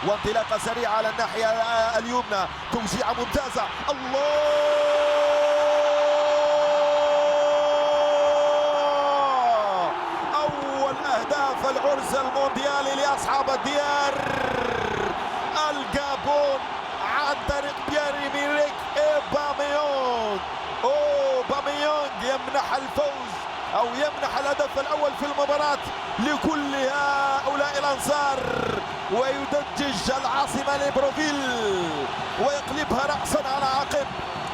وانطلاقة سريعة على الناحية اليمنى، توزيعة ممتازة. الله، أول أهداف العرس المونديالي لأصحاب الديار الجابون عن طريق بيير-إميريك أوباميانغ. أوباميانغ يمنح الفوز أو يمنح الهدف الأول في المباراة لكل هؤلاء الأنصار، ويدجج العاصمة ليبروفيل ويقلبها رأسا على عقب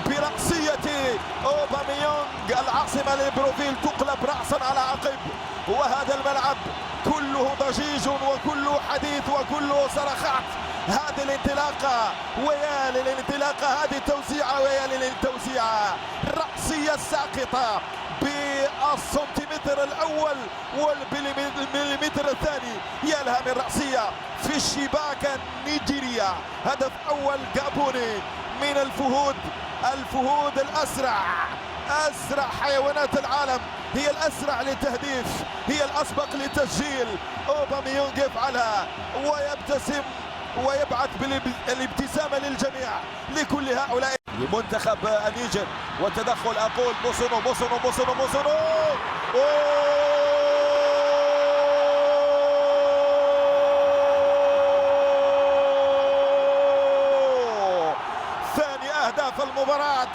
برأسية أوباميانغ. العاصمة ليبروفيل تقلب رأسا على عقب، وهذا الملعب كله ضجيج وكله حديث وكله صرخات. هذه الانطلاقة ويا للانطلاقة، هذه التوزيعة ويا للتوزيعة، رأسية ساقطة بالسنتيمتر الأول والمليمتر الثاني. يا لها من رأسية في الشباك النيجيرية. هدف أول جابوني من الفهود الأسرع، أسرع حيوانات العالم، هي الأسرع للتهديف، هي الأسبق للتسجيل. أوباميانغ يفعلها ويبتسم ويبعث بالابتسامة للجميع، لكل هؤلاء لمنتخب النيجر. والتدخل أقول بوسونو. ثاني أهداف المباراة،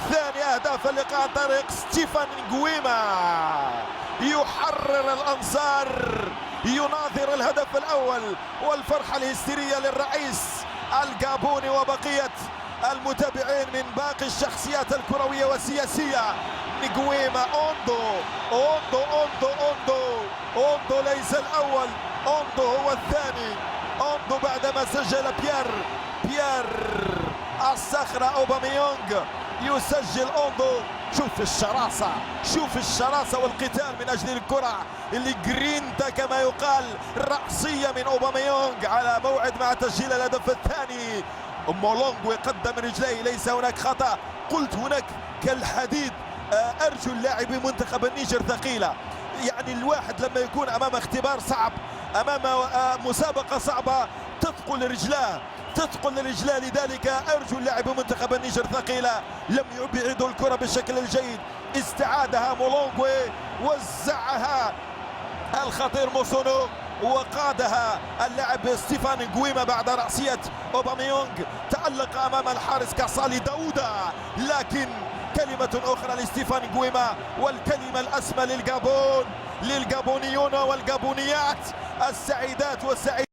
ثاني أهداف اللقاء عن طريق ستيفان نغويما. يحرر الأنصار، يناظر الهدف الأول، والفرحة الهستيرية للرئيس الجابوني وبقية المتابعين من باقي الشخصيات الكروية والسياسية. نغويما أوندو ليس الأول، أوندو هو الثاني. أوندو بعدما سجل بيير الصخرة أوباميانغ يسجل أوندو. شوف الشراسة والقتال من أجل الكرة اللي جرينتا كما يقال، رأسية من أوباميانغ على موعد مع تسجيل الهدف الثاني. مولونغو يقدم رجليه، ليس هناك خطأ، قلت هناك كالحديد. أرجل لاعبي منتخب النيجر ثقيلة، يعني الواحد لما يكون أمام اختبار صعب، أمام مسابقة صعبة، تثقل رجلاه. لذلك أرجو لاعب منتخب النيجر ثقيلة، لم يبعدوا الكرة بالشكل الجيد، استعادها مولونغو، وزعها الخطير موسونو، وقادها اللاعب ستيفان نغويما بعد رأسية أوباميانغ. تألق أمام الحارس كصالي داودا، لكن كلمة أخرى لستيفان نغويما، والكلمة الأسمى للجابونيون والجابونيات السعيدات والسعيدات.